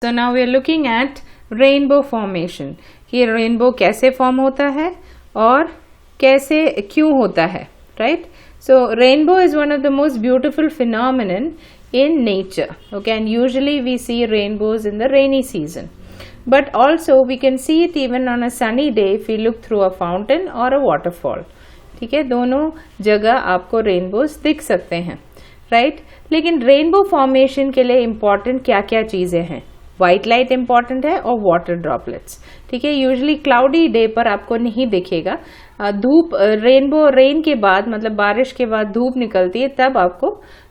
So now we are looking at rainbow formation कि rainbow कैसे form होता है और कैसे क्यों होता है, right? So rainbow is one of the most beautiful phenomenon in nature, okay, and usually we see rainbows in the rainy season, but also we can see it even on a sunny day if we look through a fountain or a waterfall. ठीक है, दोनों जगह आपको rainbows दिख सकते हैं, right? लेकिन rainbow formation के लिए इम्पॉर्टेंट क्या क्या चीज़ें हैं? व्हाइट लाइट इम्पॉर्टेंट है और वाटर ड्रॉपलेट्स, ठीक है। यूजुअली क्लाउडी डे पर आपको नहीं दिखेगा, धूप रेनबो रेन के बाद मतलब बारिश के बाद धूप निकलती है तब आपको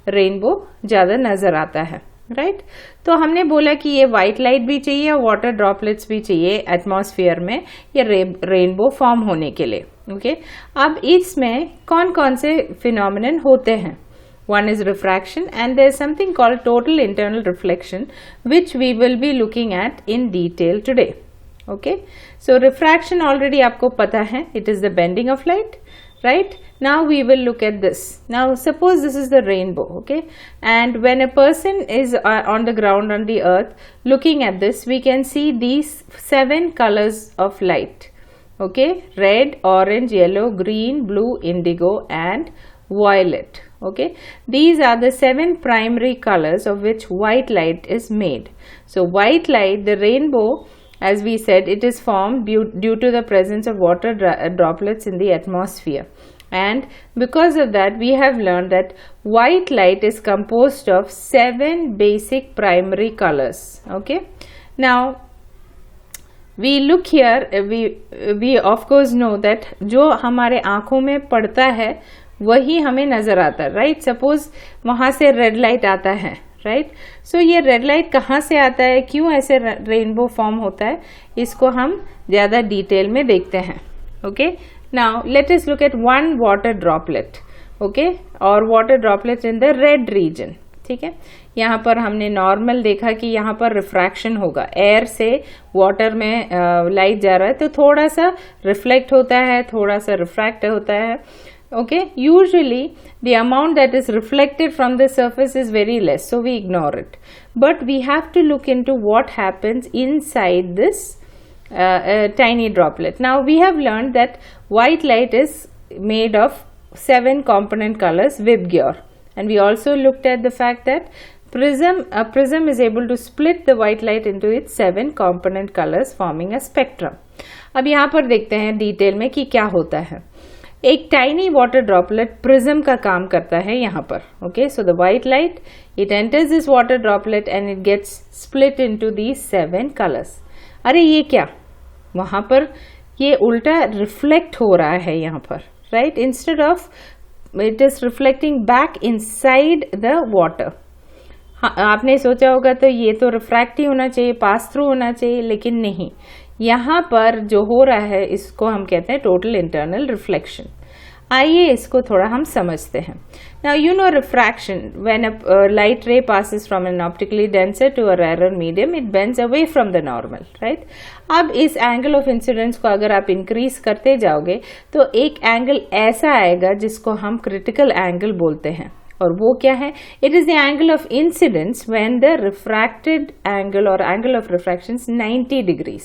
रेनबो ज़्यादा नज़र आता है, राइट? तो हमने बोला कि ये व्हाइट लाइट भी चाहिए और वाटर ड्रॉपलेट्स भी चाहिए एटमॉस्फेयर में ये रेनबो फॉर्म होने के लिए, ओके। अब इसमें कौन कौन से फिनोमिनन होते हैं? One is refraction and there is something called total internal reflection which we will be looking at in detail today. Okay, so refraction already आपको पता है, it is the bending of light, right? Now we will look at this. Now suppose this is the rainbow, okay, and when a person is on the ground on the earth looking at this, we can see these 7 colors of light, okay, red, orange, yellow, green, blue, indigo and violet. Okay, these are the 7 primary colors of which white light is made. So white light, the rainbow, as we said, it is formed due to the presence of water droplets in the atmosphere, and because of that we have learned that white light is composed of 7 basic primary colors. Okay, now we look here, we of course know that जो हमारे आँखों में पड़ता है वही हमें नजर आता है, राइट? सपोज वहां से रेड लाइट आता है, राइट? सो ये रेड लाइट कहाँ से आता है, क्यों ऐसे रेनबो फॉर्म होता है, इसको हम ज्यादा डिटेल में देखते हैं, okay. Now let us look at one water droplet, okay, और water droplet in the red region, ठीक है। यहाँ पर हमने नॉर्मल देखा कि यहाँ पर रिफ्रैक्शन होगा, एयर से वाटर में लाइट जा रहा है तो थोड़ा सा रिफ्लेक्ट होता है, थोड़ा सा रिफ्रैक्ट होता है, okay. Usually the amount that is reflected from the surface is very less, so we ignore it, but we have to look into what happens inside this tiny droplet. Now we have learned that white light is made of 7 component colors Vibgyor, and we also looked at the fact that a prism is able to split the white light into its 7 component colors forming a spectrum. अब यहाँ पर देखते हैं detail में कि क्या होता है। एक टाइनी वाटर ड्रॉपलेट प्रिज्म का काम करता है यहाँ पर, okay. So the white light it enters this water droplet and it gets split into these 7 colours. अरे ये क्या, वहां पर ये उल्टा रिफ्लेक्ट हो रहा है यहाँ पर, right? Instead of it is reflecting back inside the water. हाँ, आपने सोचा होगा तो ये तो रिफ्रैक्ट ही होना चाहिए, पास थ्रू होना चाहिए, लेकिन नहीं, यहाँ पर जो हो रहा है इसको हम कहते हैं टोटल इंटरनल रिफ्लेक्शन। आइए इसको थोड़ा हम समझते हैं। Now you know refraction, when a light ray passes from an optically denser to a rare medium it bends away from the normal, right? अब इस एंगल ऑफ इंसिडेंस को अगर आप इंक्रीज करते जाओगे तो एक एंगल ऐसा आएगा जिसको हम क्रिटिकल एंगल बोलते हैं, और वो क्या है? It is the angle of incidence when the refracted angle और एंगल ऑफ रिफ्रैक्शन 90 डिग्रीज,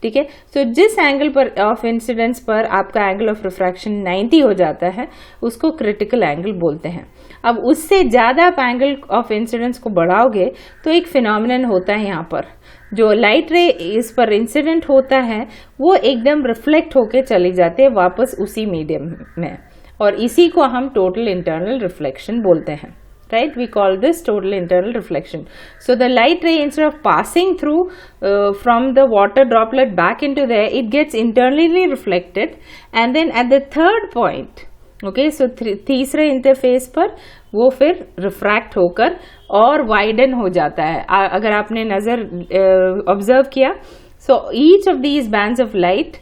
ठीक है। सो जिस एंगल पर ऑफ इंसिडेंस पर आपका एंगल ऑफ रिफ्रैक्शन 90 हो जाता है उसको क्रिटिकल एंगल बोलते हैं। अब उससे ज्यादा आप एंगल ऑफ इंसिडेंस को बढ़ाओगे तो एक फिनोमिनन होता है, यहाँ पर जो लाइट रे इस पर इंसिडेंट होता है वो एकदम रिफ्लेक्ट होके चली जाती है वापस उसी मीडियम में, और इसी को हम टोटल इंटरनल रिफ्लेक्शन बोलते हैं, right? We call this total internal reflection. So the light ray, instead of passing through from the water droplet back into there, it gets internally reflected, and then at the third point, okay, so तीसरे interface पर वो फिर refract होकर और widen हो जाता है। अगर आपने नजर ऑब्जर्व किया, so each of these bands of light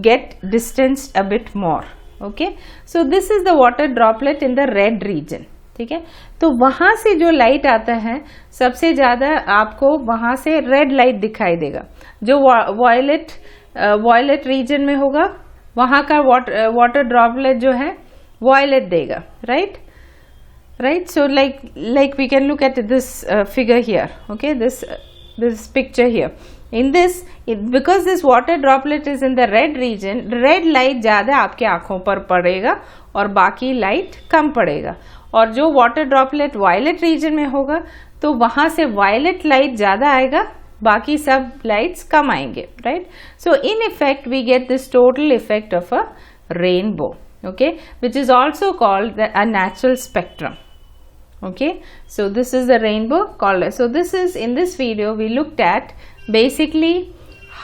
get distanced a bit more, okay? So this is the water droplet in the red region, ठीक है। तो वहां से जो लाइट आता है सबसे ज्यादा आपको वहां से रेड लाइट दिखाई देगा, जो वॉयलेट रीजन में होगा वहां का वाटर ड्रॉपलेट जो है वॉयलेट देगा, right? So like we can look at this figure here, okay. This this picture here. In this, because this water droplet is in the red region, red light ज़्यादा आपके आँखों पर पड़ेगा और बाकी लाइट कम पड़ेगा. और जो वाटर ड्रॉपलेट वायलेट रीजन में होगा तो वहाँ से वायलेट लाइट ज़्यादा आएगा, बाकी सब लाइट्स कम आएंगे, right. So in effect we get this total effect of a rainbow, okay, which is also called a natural spectrum. Okay, so this is the rainbow called. So this is, in this video we looked at basically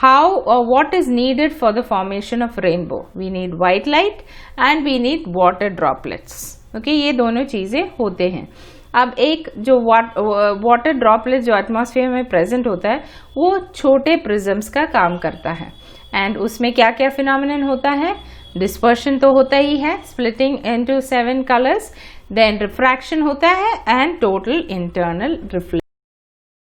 how or what is needed for the formation of rainbow. We need white light and we need water droplets. Okay, ये दोनों चीज़ें होते हैं. अब एक जो water droplet जो atmosphere में प्रेजेंट होता है वो छोटे प्रिज्म्स का काम करता है. एंड उसमें क्या क्या फिनोमिनन होता है? डिस्पर्शन तो होता ही है, splitting into 7 colours, then refraction होता है एंड टोटल इंटरनल रिफ्लेक्शन.